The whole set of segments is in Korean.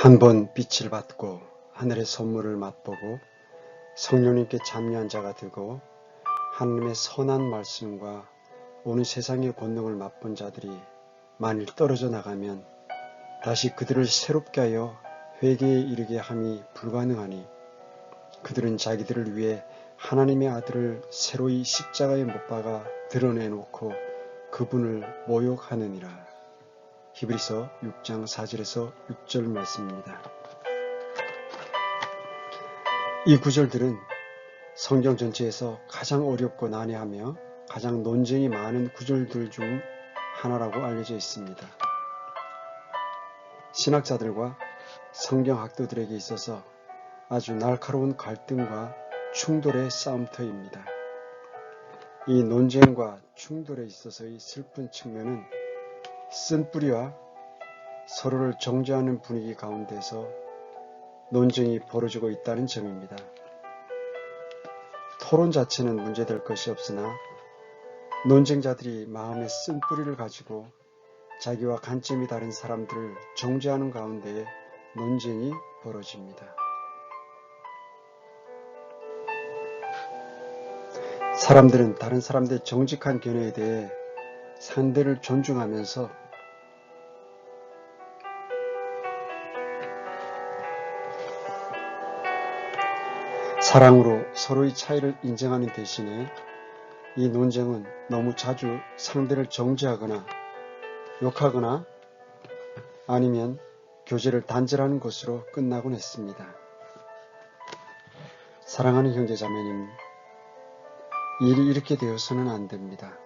한 번 빛을 받고 하늘의 선물을 맛보고 성령님께 참여한 자가 되고 하나님의 선한 말씀과 오는 세상의 권능을 맛본 자들이 만일 떨어져 나가면 다시 그들을 새롭게 하여 회개에 이르게 함이 불가능하니 그들은 자기들을 위해 하나님의 아들을 새로이 십자가에 못 박아 드러내놓고 그분을 모욕하느니라. 히브리서 6장 4절에서 6절 말씀입니다. 이 구절들은 성경 전체에서 가장 어렵고 난해하며 가장 논쟁이 많은 구절들 중 하나라고 알려져 있습니다. 신학자들과 성경학도들에게 있어서 아주 날카로운 갈등과 충돌의 싸움터입니다. 이 논쟁과 충돌에 있어서의 슬픈 측면은 쓴뿌리와 서로를 정죄하는 분위기 가운데서 논쟁이 벌어지고 있다는 점입니다. 토론 자체는 문제될 것이 없으나 논쟁자들이 마음에 쓴뿌리를 가지고 자기와 관점이 다른 사람들을 정죄하는 가운데에 논쟁이 벌어집니다. 사람들은 다른 사람들의 정직한 견해에 대해 상대를 존중하면서 사랑으로 서로의 차이를 인정하는 대신에 이 논쟁은 너무 자주 상대를 정죄하거나 욕하거나 아니면 교제를 단절하는 것으로 끝나곤 했습니다. 사랑하는 형제자매님, 일이 이렇게 되어서는 안 됩니다.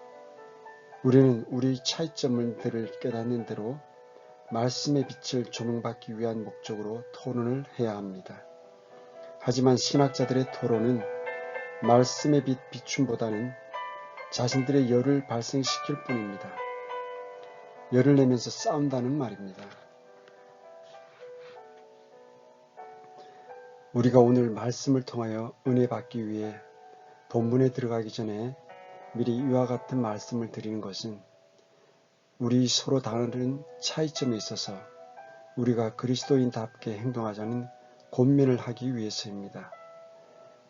우리는 우리 차이점들을 깨닫는 대로 말씀의 빛을 조명받기 위한 목적으로 토론을 해야 합니다. 하지만 신학자들의 토론은 말씀의 빛 비춤보다는 자신들의 열을 발생시킬 뿐입니다. 열을 내면서 싸운다는 말입니다. 우리가 오늘 말씀을 통하여 은혜 받기 위해 본문에 들어가기 전에 미리 이와 같은 말씀을 드리는 것은 우리 서로 다른 차이점에 있어서 우리가 그리스도인답게 행동하자는 권면을 하기 위해서입니다.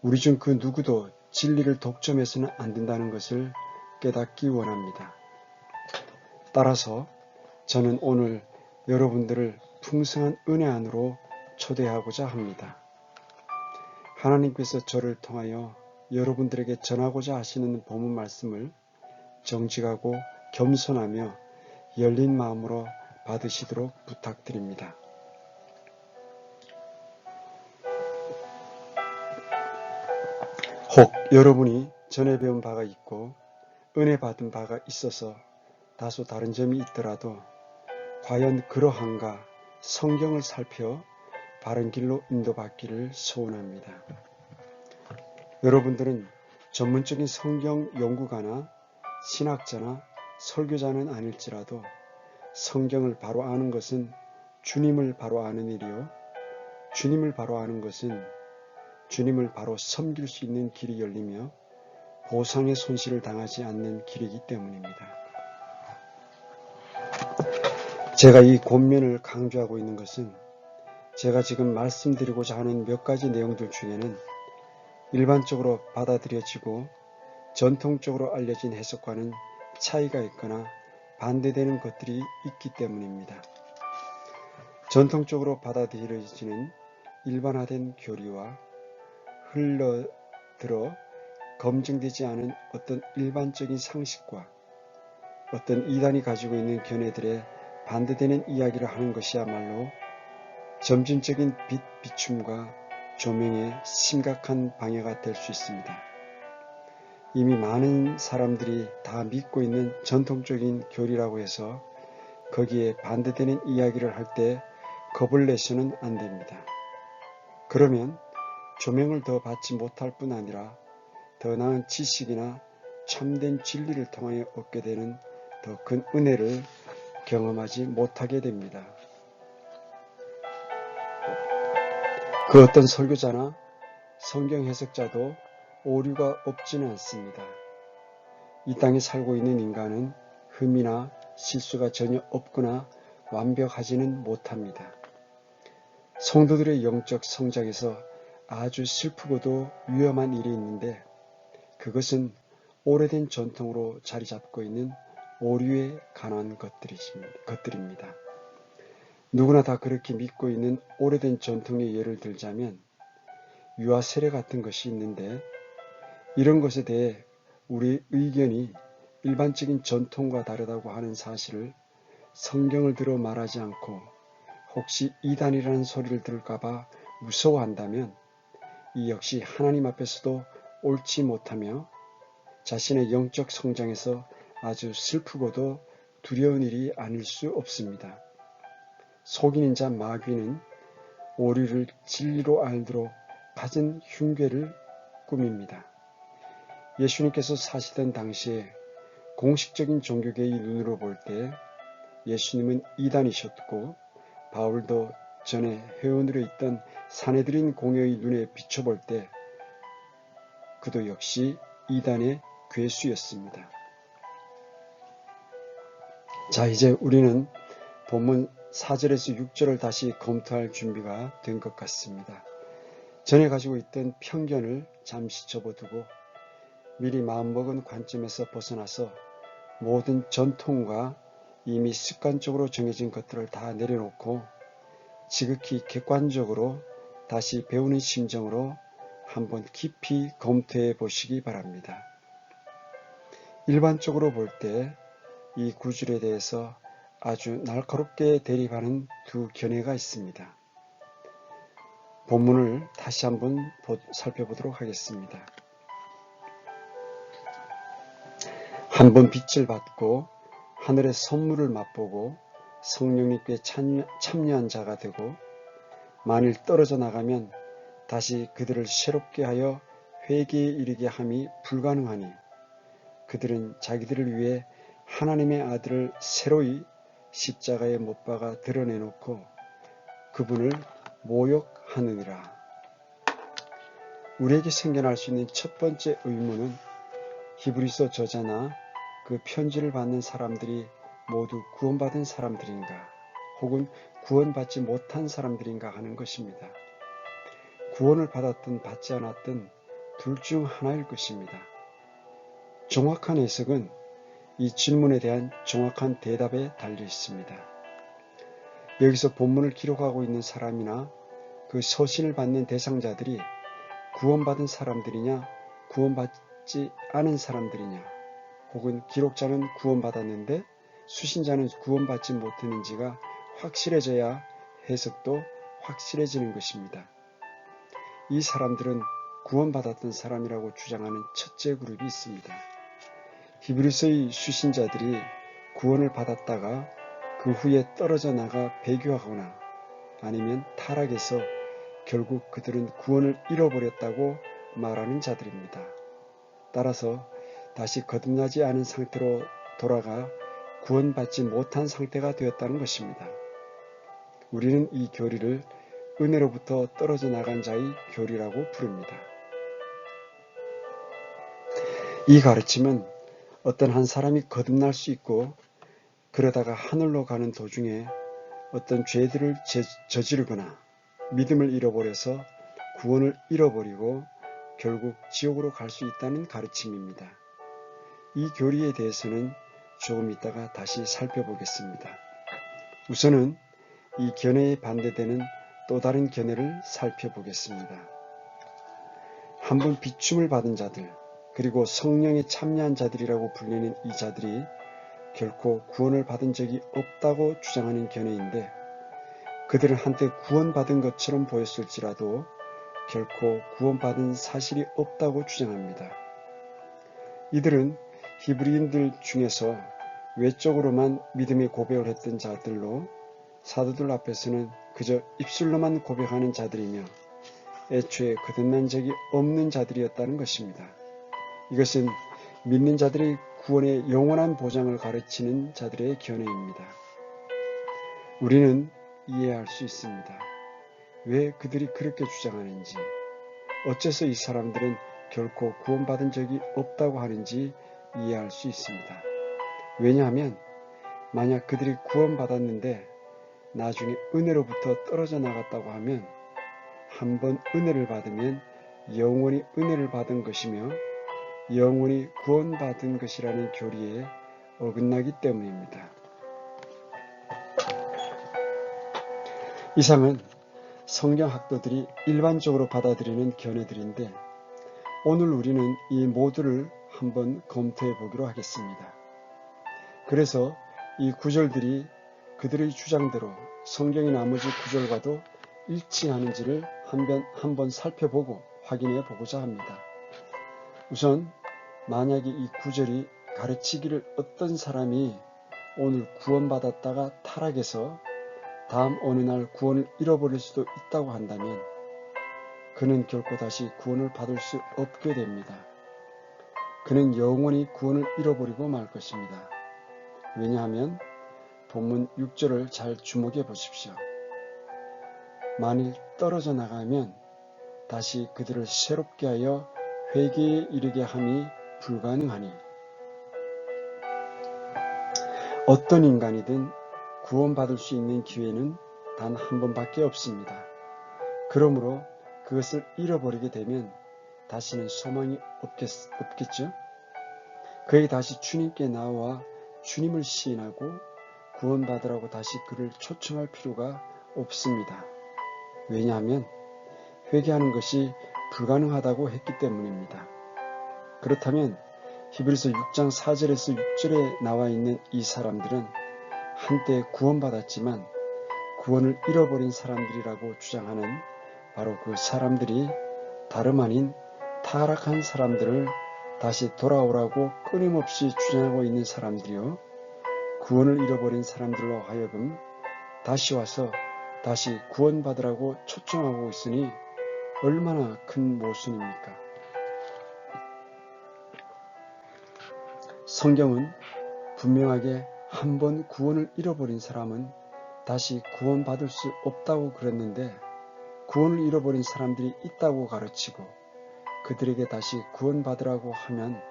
우리 중 그 누구도 진리를 독점해서는 안 된다는 것을 깨닫기 원합니다. 따라서 저는 오늘 여러분들을 풍성한 은혜 안으로 초대하고자 합니다. 하나님께서 저를 통하여 여러분들에게 전하고자 하시는 본문 말씀을 정직하고 겸손하며 열린 마음으로 받으시도록 부탁드립니다. 혹 여러분이 전에 배운 바가 있고 은혜 받은 바가 있어서 다소 다른 점이 있더라도 과연 그러한가 성경을 살펴 바른 길로 인도받기를 소원합니다. 여러분들은 전문적인 성경 연구가나 신학자나 설교자는 아닐지라도 성경을 바로 아는 것은 주님을 바로 아는 일이요 주님을 바로 아는 것은 주님을 바로 섬길 수 있는 길이 열리며 보상의 손실을 당하지 않는 길이기 때문입니다. 제가 이 권면을 강조하고 있는 것은 제가 지금 말씀드리고자 하는 몇 가지 내용들 중에는 일반적으로 받아들여지고 전통적으로 알려진 해석과는 차이가 있거나 반대되는 것들이 있기 때문입니다. 전통적으로 받아들여지는 일반화된 교리와 흘러들어 검증되지 않은 어떤 일반적인 상식과 어떤 이단이 가지고 있는 견해들에 반대되는 이야기를 하는 것이야말로 점진적인 빛 비춤과 조명에 심각한 방해가 될 수 있습니다. 이미 많은 사람들이 다 믿고 있는 전통적인 교리라고 해서 거기에 반대되는 이야기를 할 때 겁을 내서는 안 됩니다. 그러면 조명을 더 받지 못할 뿐 아니라 더 나은 지식이나 참된 진리를 통하여 얻게 되는 더 큰 은혜를 경험하지 못하게 됩니다. 그 어떤 설교자나 성경 해석자도 오류가 없지는 않습니다. 이 땅에 살고 있는 인간은 흠이나 실수가 전혀 없거나 완벽하지는 못합니다. 성도들의 영적 성장에서 아주 슬프고도 위험한 일이 있는데 그것은 오래된 전통으로 자리 잡고 있는 오류에 관한 것들입니다. 누구나 다 그렇게 믿고 있는 오래된 전통의 예를 들자면 유아 세례 같은 것이 있는데 이런 것에 대해 우리의 의견이 일반적인 전통과 다르다고 하는 사실을 성경을 들어 말하지 않고 혹시 이단이라는 소리를 들을까봐 무서워한다면 이 역시 하나님 앞에서도 옳지 못하며 자신의 영적 성장에서 아주 슬프고도 두려운 일이 아닐 수 없습니다. 속이는 자 마귀는 오류를 진리로 알도록 갖은 흉궤를 꾸밉니다. 예수님께서 사시던 당시에 공식적인 종교계의 눈으로 볼 때 예수님은 이단이셨고 바울도 전에 회원으로 있던 사내들인 공회의 눈에 비춰볼 때 그도 역시 이단의 괴수였습니다. 자, 이제 우리는 본문 4절에서 6절을 다시 검토할 준비가 된 것 같습니다. 전에 가지고 있던 편견을 잠시 접어두고 미리 마음먹은 관점에서 벗어나서 모든 전통과 이미 습관적으로 정해진 것들을 다 내려놓고 지극히 객관적으로 다시 배우는 심정으로 한번 깊이 검토해 보시기 바랍니다. 일반적으로 볼 때 이 구절에 대해서 아주 날카롭게 대립하는 두 견해가 있습니다. 본문을 다시 한번 살펴보도록 하겠습니다. 한번 빛을 받고 하늘의 선물을 맛보고 성령님께 참여한 자가 되고 만일 떨어져 나가면 다시 그들을 새롭게 하여 회개에 이르게 함이 불가능하니 그들은 자기들을 위해 하나님의 아들을 새로이 십자가에 못 박아 드러내놓고 그분을 모욕하느니라. 우리에게 생겨날 수 있는 첫 번째 의문은 히브리서 저자나 그 편지를 받는 사람들이 모두 구원받은 사람들인가 혹은 구원받지 못한 사람들인가 하는 것입니다. 구원을 받았든 받지 않았든 둘 중 하나일 것입니다. 정확한 해석은 이 질문에 대한 정확한 대답에 달려 있습니다. 여기서 본문을 기록하고 있는 사람이나 그 서신을 받는 대상자들이 구원받은 사람들이냐 구원받지 않은 사람들이냐 혹은 기록자는 구원받았는데 수신자는 구원받지 못했는지가 확실해져야 해석도 확실해지는 것입니다. 이 사람들은 구원받았던 사람이라고 주장하는 첫째 그룹이 있습니다. 히브리서의 수신자들이 구원을 받았다가 그 후에 떨어져 나가 배교하거나 아니면 타락해서 결국 그들은 구원을 잃어버렸다고 말하는 자들입니다. 따라서 다시 거듭나지 않은 상태로 돌아가 구원받지 못한 상태가 되었다는 것입니다. 우리는 이 교리를 은혜로부터 떨어져 나간 자의 교리라고 부릅니다. 이 가르침은 어떤 한 사람이 거듭날 수 있고 그러다가 하늘로 가는 도중에 어떤 죄들을 저지르거나 믿음을 잃어버려서 구원을 잃어버리고 결국 지옥으로 갈 수 있다는 가르침입니다. 이 교리에 대해서는 조금 이따가 다시 살펴보겠습니다. 우선은 이 견해에 반대되는 또 다른 견해를 살펴보겠습니다. 한번 비춤을 받은 자들 그리고 성령에 참여한 자들이라고 불리는 이 자들이 결코 구원을 받은 적이 없다고 주장하는 견해인데 그들은 한때 구원받은 것처럼 보였을지라도 결코 구원받은 사실이 없다고 주장합니다. 이들은 히브리인들 중에서 외적으로만 믿음의 고백을 했던 자들로 사도들 앞에서는 그저 입술로만 고백하는 자들이며 애초에 거듭난 적이 없는 자들이었다는 것입니다. 이것은 믿는 자들의 구원의 영원한 보장을 가르치는 자들의 견해입니다. 우리는 이해할 수 있습니다. 왜 그들이 그렇게 주장하는지, 어째서 이 사람들은 결코 구원받은 적이 없다고 하는지 이해할 수 있습니다. 왜냐하면 만약 그들이 구원받았는데 나중에 은혜로부터 떨어져 나갔다고 하면 한번 은혜를 받으면 영원히 은혜를 받은 것이며 영원히 구원받은 것이라는 교리에 어긋나기 때문입니다. 이상은 성경학도들이 일반적으로 받아들이는 견해들인데 오늘 우리는 이 모두를 한번 검토해 보기로 하겠습니다. 그래서 이 구절들이 그들의 주장대로 성경의 나머지 구절과도 일치하는지를 한번 살펴보고 확인해 보고자 합니다. 우선 만약에 이 구절이 가르치기를 어떤 사람이 오늘 구원받았다가 타락해서 다음 어느 날 구원을 잃어버릴 수도 있다고 한다면 그는 결코 다시 구원을 받을 수 없게 됩니다. 그는 영원히 구원을 잃어버리고 말 것입니다. 왜냐하면 본문 6절을 잘 주목해 보십시오. 만일 떨어져 나가면 다시 그들을 새롭게 하여 회개에 이르게 함이 불가능하니 어떤 인간이든 구원받을 수 있는 기회는 단 한 번밖에 없습니다. 그러므로 그것을 잃어버리게 되면 다시는 소망이 없겠죠? 그에게 다시 주님께 나와 주님을 시인하고 구원받으라고 다시 그를 초청할 필요가 없습니다. 왜냐하면 회개하는 것이 불가능하다고 했기 때문입니다. 그렇다면 히브리서 6장 4절에서 6절에 나와 있는 이 사람들은 한때 구원받았지만 구원을 잃어버린 사람들이라고 주장하는 바로 그 사람들이 다름 아닌 타락한 사람들을 다시 돌아오라고 끊임없이 주장하고 있는 사람들이요. 구원을 잃어버린 사람들로 하여금 다시 와서 다시 구원받으라고 초청하고 있으니 얼마나 큰 모순입니까? 성경은 분명하게 한 번 구원을 잃어버린 사람은 다시 구원받을 수 없다고 그랬는데 구원을 잃어버린 사람들이 있다고 가르치고 그들에게 다시 구원받으라고 하면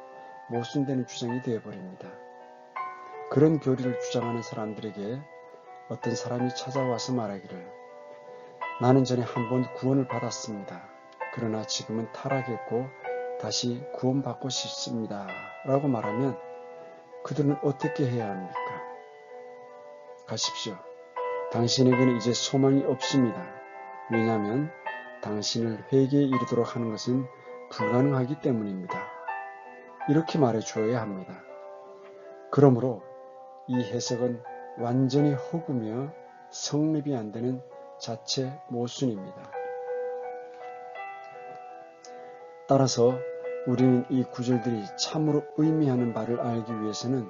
모순되는 주장이 되어버립니다. 그런 교리를 주장하는 사람들에게 어떤 사람이 찾아와서 말하기를 나는 전에 한 번 구원을 받았습니다. 그러나 지금은 타락했고 다시 구원받고 싶습니다. 라고 말하면 그들은 어떻게 해야 합니까? 가십시오. 당신에게는 이제 소망이 없습니다. 왜냐하면 당신을 회개에 이르도록 하는 것은 불가능하기 때문입니다. 이렇게 말해 주어야 합니다. 그러므로 이 해석은 완전히 허구며 성립이 안 되는 자체 모순입니다. 따라서 우리는 이 구절들이 참으로 의미하는 바를 알기 위해서는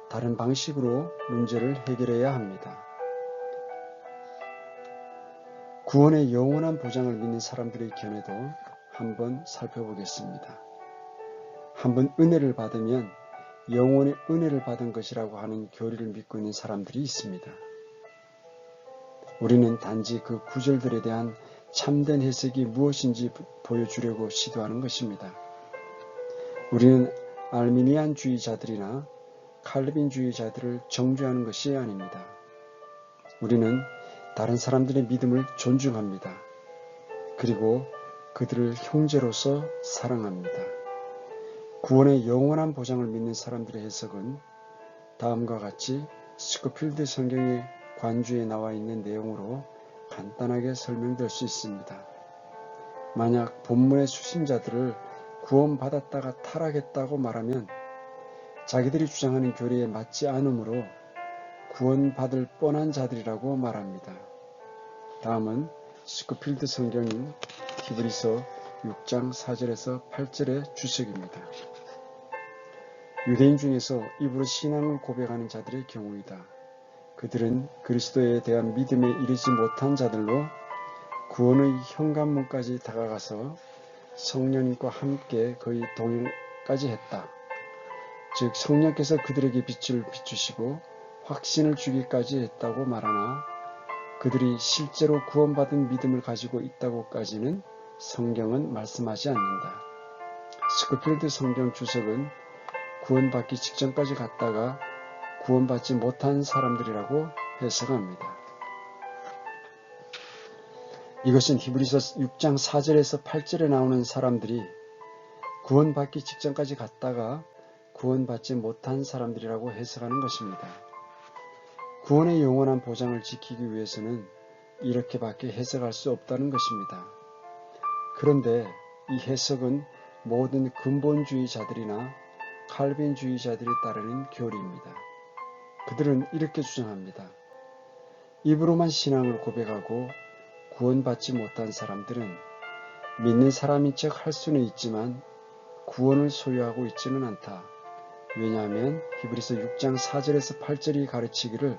다른 방식으로 문제를 해결해야 합니다. 구원의 영원한 보장을 믿는 사람들의 견해도 한번 살펴보겠습니다. 한번 은혜를 받으면 영원의 은혜를 받은 것이라고 하는 교리를 믿고 있는 사람들이 있습니다. 우리는 단지 그 구절들에 대한 참된 해석이 무엇인지 보여주려고 시도하는 것입니다. 우리는 알미니안주의자들이나 칼빈주의자들을 정죄하는 것이 아닙니다. 우리는 다른 사람들의 믿음을 존중합니다. 그리고 그들을 형제로서 사랑합니다. 구원의 영원한 보장을 믿는 사람들의 해석은 다음과 같이 스코필드 성경의 관주에 나와 있는 내용으로 간단하게 설명될 수 있습니다. 만약 본문의 수신자들을 구원받았다가 타락했다고 말하면 자기들이 주장하는 교리에 맞지 않으므로 구원받을 뻔한 자들이라고 말합니다. 다음은 스코필드 성경인 히브리서 6장 4절에서 8절의 주석입니다. 유대인 중에서 입으로 신앙을 고백하는 자들의 경우이다. 그들은 그리스도에 대한 믿음에 이르지 못한 자들로 구원의 현관문까지 다가가서 성령님과 함께 거의 동행까지 했다. 즉 성령께서 그들에게 빛을 비추시고 확신을 주기까지 했다고 말하나 그들이 실제로 구원받은 믿음을 가지고 있다고까지는 성경은 말씀하지 않는다. 스코필드 성경 주석은 구원받기 직전까지 갔다가 구원받지 못한 사람들이라고 해석합니다. 이것은 히브리서 6장 4절에서 8절에 나오는 사람들이 구원받기 직전까지 갔다가 구원받지 못한 사람들이라고 해석하는 것입니다. 구원의 영원한 보장을 지키기 위해서는 이렇게밖에 해석할 수 없다는 것입니다. 그런데 이 해석은 모든 근본주의자들이나 칼빈주의자들이 따르는 교리입니다. 그들은 이렇게 주장합니다. 입으로만 신앙을 고백하고 구원받지 못한 사람들은 믿는 사람인 척 할 수는 있지만 구원을 소유하고 있지는 않다. 왜냐하면 히브리서 6장 4절에서 8절이 가르치기를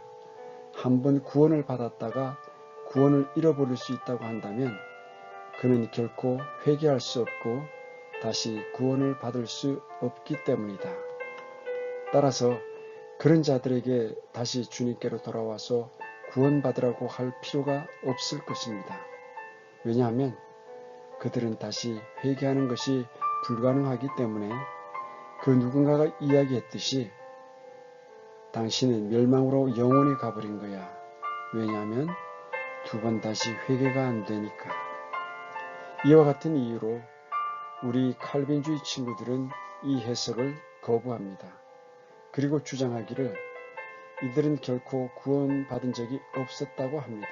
한번 구원을 받았다가 구원을 잃어버릴 수 있다고 한다면 그는 결코 회개할 수 없고 다시 구원을 받을 수 없기 때문이다. 따라서 그런 자들에게 다시 주님께로 돌아와서 구원받으라고 할 필요가 없을 것입니다. 왜냐하면 그들은 다시 회개하는 것이 불가능하기 때문에 그 누군가가 이야기했듯이 당신은 멸망으로 영원히 가버린 거야. 왜냐하면 두 번 다시 회개가 안 되니까. 이와 같은 이유로 우리 칼빈주의 친구들은 이 해석을 거부합니다. 그리고 주장하기를 이들은 결코 구원받은 적이 없었다고 합니다.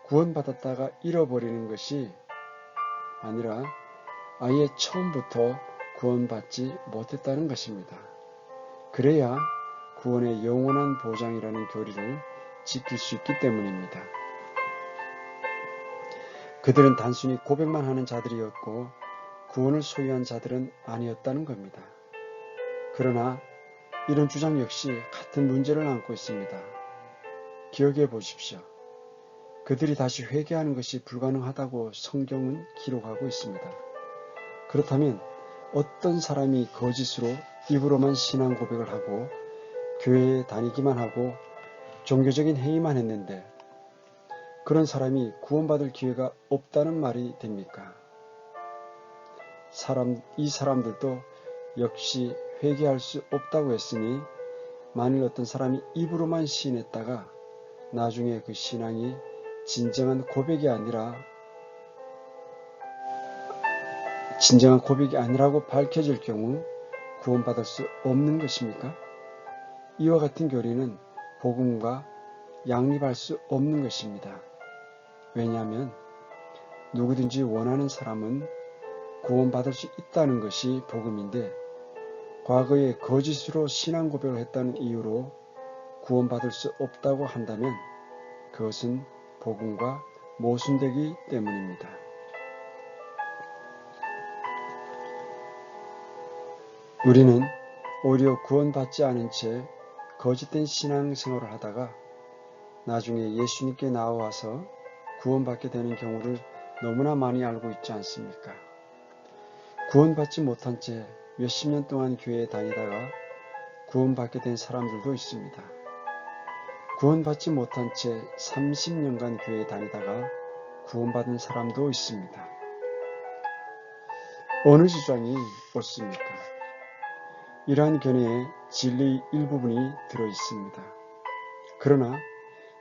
구원받았다가 잃어버리는 것이 아니라 아예 처음부터 구원받지 못했다는 것입니다. 그래야 구원의 영원한 보장이라는 교리를 지킬 수 있기 때문입니다. 그들은 단순히 고백만 하는 자들이었고 구원을 소유한 자들은 아니었다는 겁니다. 그러나 이런 주장 역시 같은 문제를 안고 있습니다. 기억해 보십시오. 그들이 다시 회개하는 것이 불가능하다고 성경은 기록하고 있습니다. 그렇다면 어떤 사람이 거짓으로 입으로만 신앙 고백을 하고 교회에 다니기만 하고 종교적인 행위만 했는데 그런 사람이 구원받을 기회가 없다는 말이 됩니까? 이 사람들도 역시 회개할 수 없다고 했으니 만일 어떤 사람이 입으로만 시인했다가 나중에 그 신앙이 진정한 고백이 아니라고 밝혀질 경우 구원받을 수 없는 것입니까? 이와 같은 교리는 복음과 양립할 수 없는 것입니다. 왜냐하면 누구든지 원하는 사람은 구원받을 수 있다는 것이 복음인데 과거에 거짓으로 신앙 고백을 했다는 이유로 구원받을 수 없다고 한다면 그것은 복음과 모순되기 때문입니다. 우리는 오히려 구원받지 않은 채 거짓된 신앙생활을 하다가 나중에 예수님께 나와서 구원받게 되는 경우를 너무나 많이 알고 있지 않습니까? 구원받지 못한 채 몇십 년 동안 교회에 다니다가 구원받게 된 사람들도 있습니다. 구원받지 못한 채 30년간 교회에 다니다가 구원받은 사람도 있습니다. 어느 주장이 옳습니까? 이러한 견해에 진리의 일부분이 들어있습니다. 그러나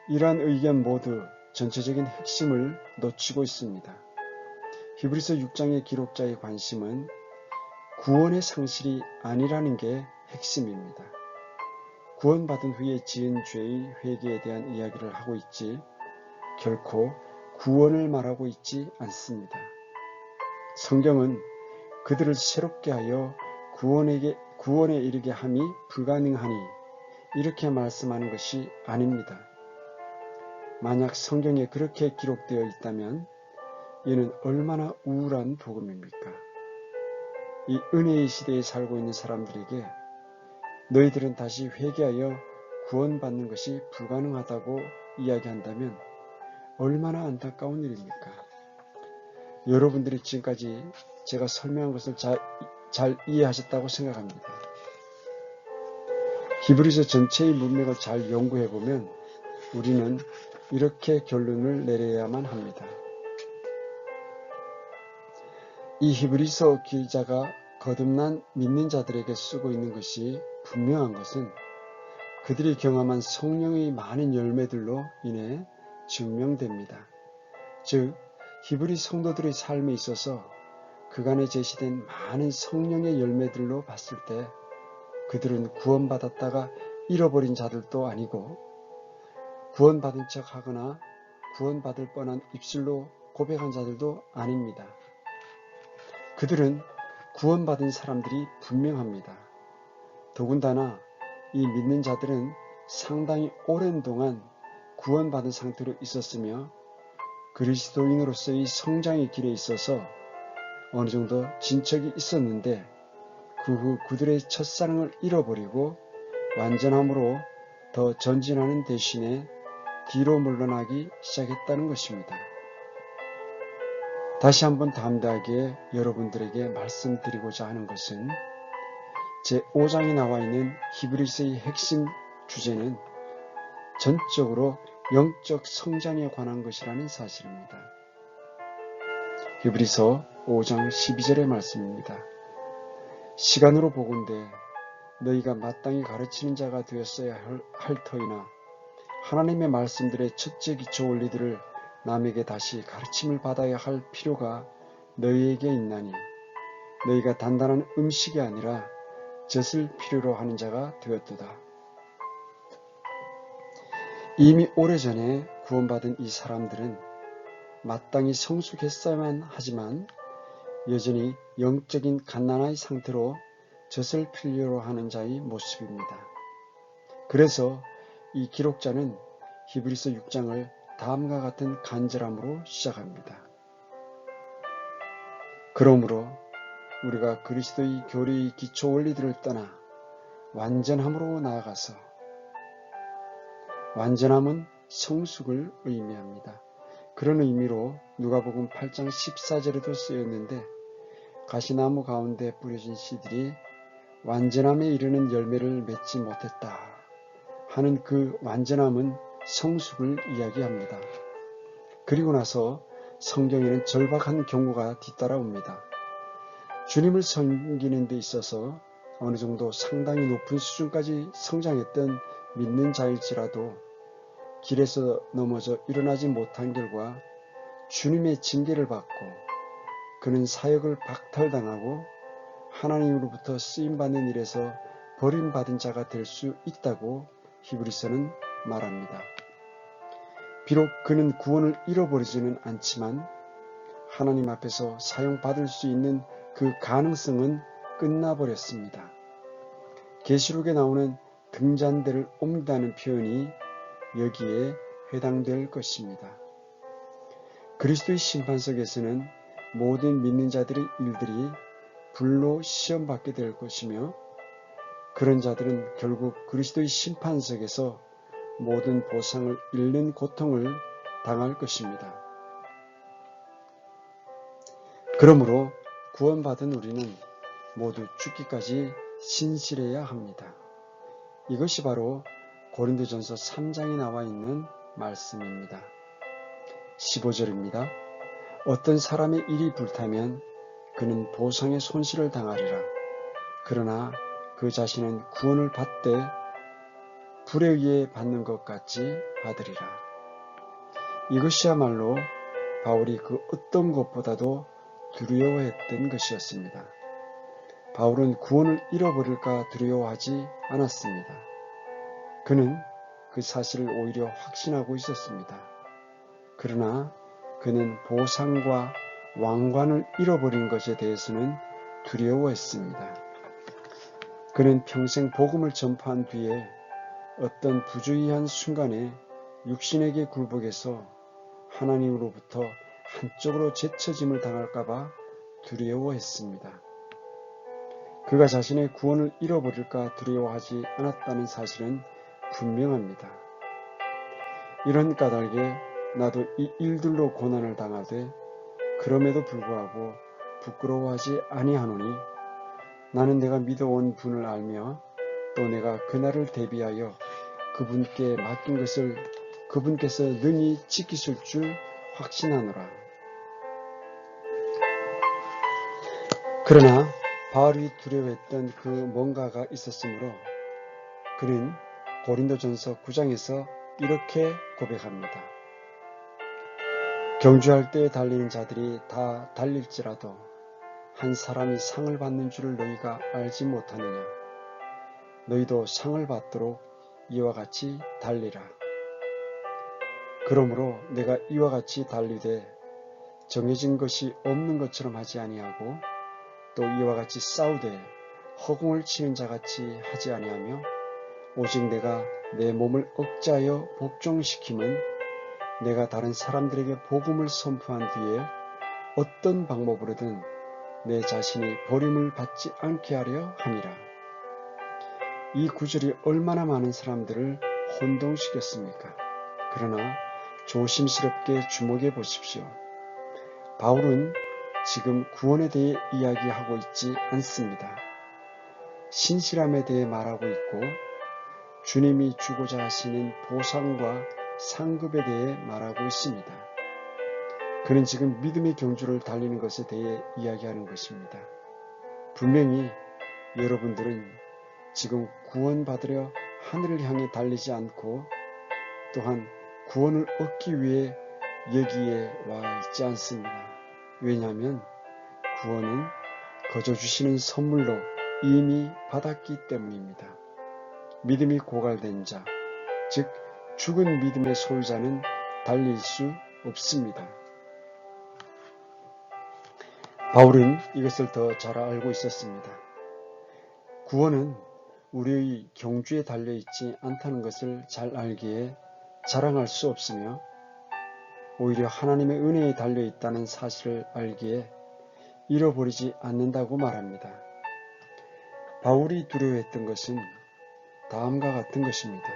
이러한 의견 모두 전체적인 핵심을 놓치고 있습니다. 히브리서 6장의 기록자의 관심은 구원의 상실이 아니라는 게 핵심입니다. 구원받은 후에 지은 죄의 회개에 대한 이야기를 하고 있지 결코 구원을 말하고 있지 않습니다. 성경은 그들을 새롭게 하여 구원에 이르게 함이 불가능하니 이렇게 말씀하는 것이 아닙니다. 만약 성경에 그렇게 기록되어 있다면 이는 얼마나 우울한 복음입니까? 이 은혜의 시대에 살고 있는 사람들에게 너희들은 다시 회개하여 구원받는 것이 불가능하다고 이야기한다면 얼마나 안타까운 일입니까? 여러분들이 지금까지 제가 설명한 것을 잘 이해하셨다고 생각합니다. 히브리서 전체의 문맥을 잘 연구해보면 우리는 이렇게 결론을 내려야만 합니다. 이 히브리서 기자가 거듭난 믿는 자들에게 쓰고 있는 것이 분명한 것은 그들이 경험한 성령의 많은 열매들로 인해 증명됩니다. 즉 히브리 성도들의 삶에 있어서 그간에 제시된 많은 성령의 열매들로 봤을 때 그들은 구원받았다가 잃어버린 자들도 아니고 구원받은 척 하거나 구원받을 뻔한 입술로 고백한 자들도 아닙니다. 그들은 구원받은 사람들이 분명합니다. 더군다나 이 믿는 자들은 상당히 오랜 동안 구원받은 상태로 있었으며 그리스도인으로서의 성장의 길에 있어서 어느 정도 진척이 있었는데 그 후 그들의 첫사랑을 잃어버리고 완전함으로 더 전진하는 대신에 뒤로 물러나기 시작했다는 것입니다. 다시 한번 담대하게 여러분들에게 말씀드리고자 하는 것은 제5장에 나와 있는 히브리서의 핵심 주제는 전적으로 영적 성장에 관한 것이라는 사실입니다. 히브리서 5장 12절의 말씀입니다. 시간으로 보건대 너희가 마땅히 가르치는 자가 되었어야 할 터이나 하나님의 말씀들의 첫째 기초 원리들을 남에게 다시 가르침을 받아야 할 필요가 너희에게 있나니 너희가 단단한 음식이 아니라 젖을 필요로 하는 자가 되었도다. 이미 오래전에 구원받은 이 사람들은 마땅히 성숙했어야만 하지만 여전히 영적인 갓난아이 상태로 젖을 필요로 하는 자의 모습입니다. 그래서 이 기록자는 히브리서 6장을 다음과 같은 간절함으로 시작합니다. 그러므로 우리가 그리스도의 교리의 기초 원리들을 떠나 완전함으로 나아가서, 완전함은 성숙을 의미합니다. 그런 의미로 누가복음 8장 14절에도 쓰였는데 가시나무 가운데 뿌려진 씨들이 완전함에 이르는 열매를 맺지 못했다 하는 그 완전함은 성숙을 이야기합니다. 그리고 나서 성경에는 절박한 경고가 뒤따라옵니다. 주님을 섬기는 데 있어서 어느 정도 상당히 높은 수준까지 성장했던 믿는 자일지라도 길에서 넘어져 일어나지 못한 결과 주님의 징계를 받고 그는 사역을 박탈당하고 하나님으로부터 쓰임받는 일에서 버림받은 자가 될 수 있다고 히브리서는 말합니다. 비록 그는 구원을 잃어버리지는 않지만 하나님 앞에서 사용받을 수 있는 그 가능성은 끝나버렸습니다. 계시록에 나오는 등잔대를 옮긴다는 표현이 여기에 해당될 것입니다. 그리스도의 심판석에서는 모든 믿는 자들의 일들이 불로 시험받게 될 것이며 그런 자들은 결국 그리스도의 심판석에서 모든 보상을 잃는 고통을 당할 것입니다. 그러므로 구원받은 우리는 모두 죽기까지 신실해야 합니다. 이것이 바로 고린도전서 3장에 나와 있는 말씀입니다. 15절입니다. 어떤 사람의 일이 불타면 그는 보상의 손실을 당하리라. 그러나 그 자신은 구원을 받되 불에 의해 받는 것 같이 받으리라. 이것이야말로 바울이 그 어떤 것보다도 두려워했던 것이었습니다. 바울은 구원을 잃어버릴까 두려워하지 않았습니다. 그는 그 사실을 오히려 확신하고 있었습니다. 그러나 그는 보상과 왕관을 잃어버린 것에 대해서는 두려워했습니다. 그는 평생 복음을 전파한 뒤에 어떤 부주의한 순간에 육신에게 굴복해서 하나님으로부터 한쪽으로 제쳐짐을 당할까봐 두려워했습니다. 그가 자신의 구원을 잃어버릴까 두려워하지 않았다는 사실은 분명합니다. 이런 까닭에 나도 이 일들로 고난을 당하되 그럼에도 불구하고 부끄러워하지 아니하노니 나는 내가 믿어온 분을 알며 또 내가 그날을 대비하여 그분께 맡긴 것을 그분께서 능히 지키실 줄 확신하노라. 그러나 바울이 두려워했던 그 뭔가가 있었으므로 그는 고린도전서 9장에서 이렇게 고백합니다. 경주할 때 달리는 자들이 다 달릴지라도 한 사람이 상을 받는 줄을 너희가 알지 못하느냐. 너희도 상을 받도록 이와 같이 달리라. 그러므로 내가 이와 같이 달리되 정해진 것이 없는 것처럼 하지 아니하고 또 이와 같이 싸우되 허공을 치는 자같이 하지 아니하며 오직 내가 내 몸을 억제하여 복종시킴은 내가 다른 사람들에게 복음을 선포한 뒤에 어떤 방법으로든 내 자신이 버림을 받지 않게 하려 함이라. 이 구절이 얼마나 많은 사람들을 혼동시켰습니까? 그러나 조심스럽게 주목해 보십시오. 바울은 지금 구원에 대해 이야기하고 있지 않습니다. 신실함에 대해 말하고 있고 주님이 주고자 하시는 보상과 상급에 대해 말하고 있습니다. 그는 지금 믿음의 경주를 달리는 것에 대해 이야기하는 것입니다. 분명히 여러분들은 지금 구원받으려 하늘을 향해 달리지 않고 또한 구원을 얻기 위해 여기에 와 있지 않습니다. 왜냐하면 구원은 거저 주시는 선물로 이미 받았기 때문입니다. 믿음이 고갈된 자, 즉 죽은 믿음의 소유자는 달릴 수 없습니다. 바울은 이것을 더 잘 알고 있었습니다. 구원은 우리의 경주에 달려있지 않다는 것을 잘 알기에 자랑할 수 없으며 오히려 하나님의 은혜에 달려있다는 사실을 알기에 잃어버리지 않는다고 말합니다. 바울이 두려워했던 것은 다음과 같은 것입니다.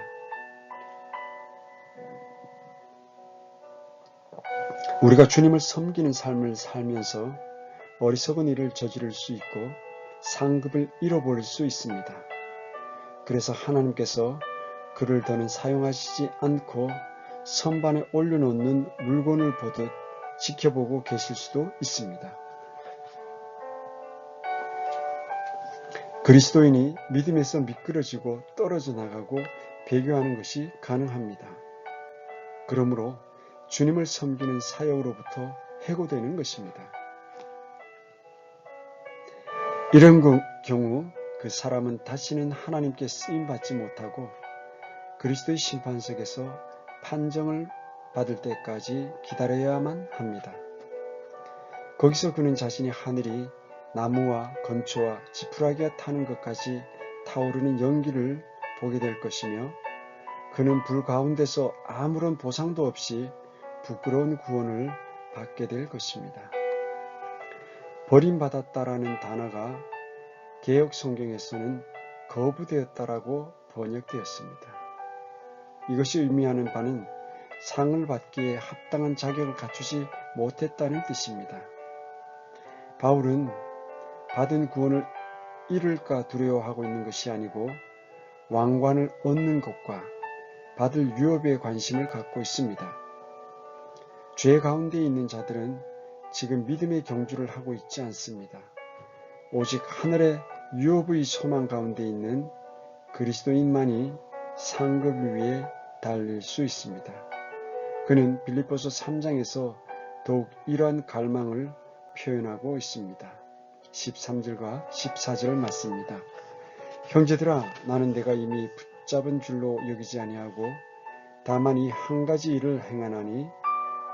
우리가 주님을 섬기는 삶을 살면서 어리석은 일을 저지를 수 있고 상급을 잃어버릴 수 있습니다. 그래서 하나님께서 그를 더는 사용하시지 않고 선반에 올려놓는 물건을 보듯 지켜보고 계실 수도 있습니다. 그리스도인이 믿음에서 미끄러지고 떨어져 나가고 배교하는 것이 가능합니다. 그러므로 주님을 섬기는 사역으로부터 해고되는 것입니다. 이런 경우 그 사람은 다시는 하나님께 쓰임받지 못하고 그리스도의 심판석에서 판정을 받을 때까지 기다려야만 합니다. 거기서 그는 자신이 하늘이 나무와 건초와 지푸라기가 타는 것까지 타오르는 연기를 보게 될 것이며 그는 불 가운데서 아무런 보상도 없이 부끄러운 구원을 받게 될 것입니다. 버림받았다라는 단어가 개역 성경에서는 거부되었다라고 번역되었습니다. 이것이 의미하는 바는 상을 받기에 합당한 자격을 갖추지 못했다는 뜻입니다. 바울은 받은 구원을 잃을까 두려워하고 있는 것이 아니고 왕관을 얻는 것과 받을 유업에 관심을 갖고 있습니다. 죄 가운데 있는 자들은 지금 믿음의 경주를 하고 있지 않습니다. 오직 하늘의 유업의 소망 가운데 있는 그리스도인만이 상급을 위해 달릴 수 있습니다. 그는 빌립보서 3장에서 더욱 이러한 갈망을 표현하고 있습니다. 13절과 14절 말씀입니다. 형제들아, 나는 내가 이미 붙잡은 줄로 여기지 아니하고 다만 이 한 가지 일을 행하나니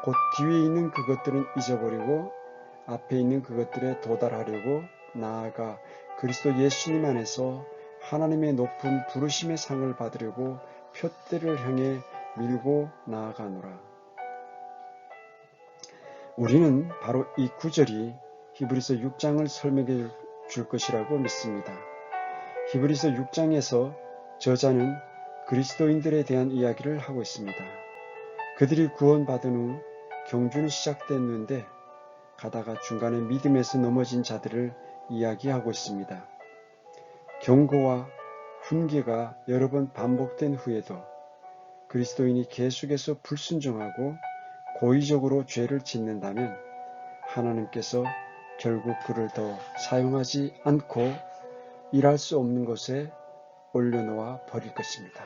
곧 뒤에 있는 그것들은 잊어버리고 앞에 있는 그것들에 도달하려고 나아가 그리스도 예수님 안에서 하나님의 높은 부르심의 상을 받으려고 표대를 향해 밀고 나아가노라. 우리는 바로 이 구절이 히브리서 6장을 설명해 줄 것이라고 믿습니다. 히브리서 6장에서 저자는 그리스도인들에 대한 이야기를 하고 있습니다. 그들이 구원받은 후 경주는 시작됐는데 가다가 중간에 믿음에서 넘어진 자들을 이야기하고 있습니다. 경고와 훈계가 여러 번 반복된 후에도 그리스도인이 계속해서 불순종하고 고의적으로 죄를 짓는다면 하나님께서 결국 그를 더 사용하지 않고 일할 수 없는 곳에 올려놓아 버릴 것입니다.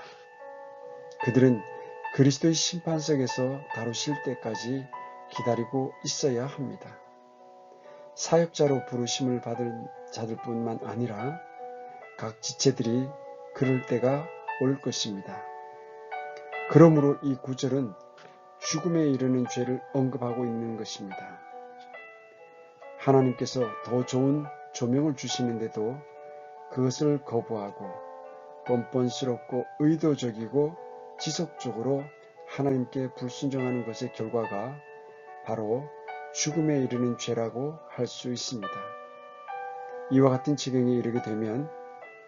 그들은 그리스도의 심판석에서 다루실 때까지 기다리고 있어야 합니다. 사역자로 부르심을 받을 자들뿐만 아니라 각 지체들이 그럴 때가 올 것입니다. 그러므로 이 구절은 죽음에 이르는 죄를 언급하고 있는 것입니다. 하나님께서 더 좋은 조명을 주시는데도 그것을 거부하고 뻔뻔스럽고 의도적이고 지속적으로 하나님께 불순종하는 것의 결과가 바로 죽음에 이르는 죄라고 할 수 있습니다. 이와 같은 지경에 이르게 되면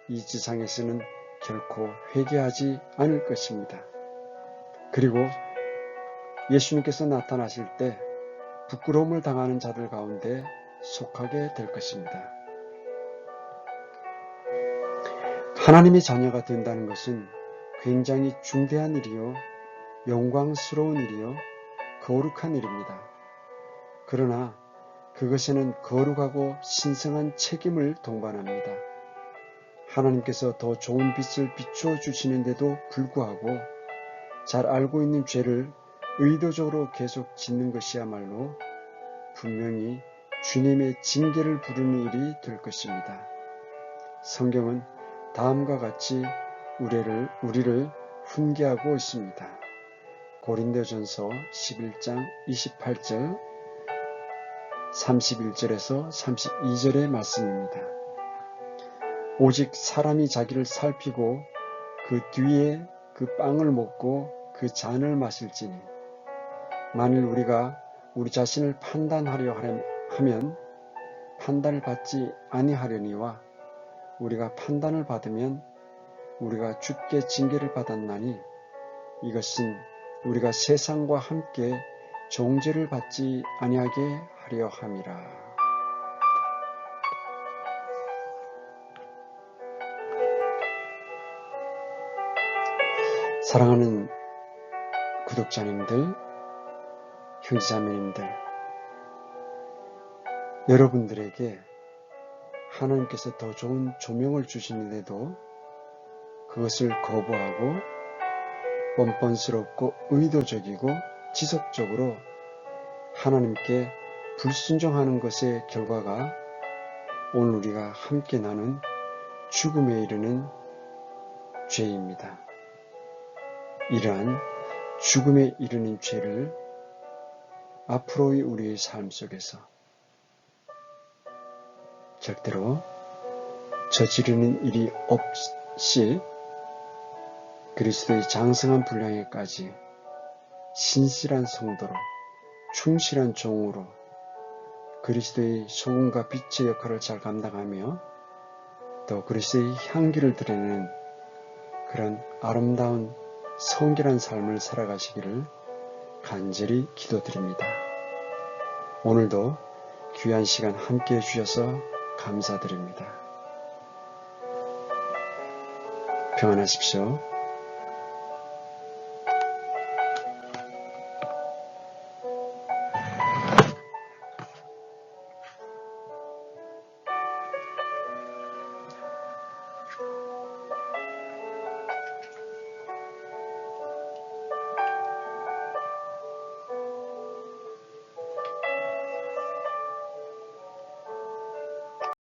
이 지상에서는 결코 회개하지 않을 것입니다. 그리고 예수님께서 나타나실 때 부끄러움을 당하는 자들 가운데 속하게 될 것입니다. 하나님의 자녀가 된다는 것은 굉장히 중대한 일이요, 영광스러운 일이요, 거룩한 일입니다. 그러나 그것에는 거룩하고 신성한 책임을 동반합니다. 하나님께서 더 좋은 빛을 비추어 주시는데도 불구하고 잘 알고 있는 죄를 의도적으로 계속 짓는 것이야말로 분명히 주님의 징계를 부르는 일이 될 것입니다. 성경은 다음과 같이 우리를 훈계하고 있습니다. 고린도전서 11장 28절 31절에서 32절의 말씀입니다. 오직 사람이 자기를 살피고 그 뒤에 그 빵을 먹고 그 잔을 마실지니 만일 우리가 우리 자신을 판단하려 하면 판단을 받지 아니하려니와 우리가 판단을 받으면 우리가 주께 징계를 받았나니 이것은 우리가 세상과 함께 정죄를 받지 아니하게 하려 함이라. 사랑하는 구독자님들, 형제자매님들, 여러분들에게 하나님께서 더 좋은 조명을 주시는데도 그것을 거부하고 뻔뻔스럽고 의도적이고 지속적으로 하나님께 불순종하는 것의 결과가 오늘 우리가 함께 나눈 죽음에 이르는 죄입니다. 이러한 죽음에 이르는 죄를 앞으로의 우리의 삶 속에서 절대로 저지르는 일이 없이 그리스도의 장성한 분량에까지 신실한 성도로 충실한 종으로 그리스도의 소금과 빛의 역할을 잘 감당하며 또 그리스도의 향기를 드러내는 그런 아름다운 성결한 삶을 살아가시기를 간절히 기도드립니다. 오늘도 귀한 시간 함께 해주셔서 감사드립니다. 평안하십시오.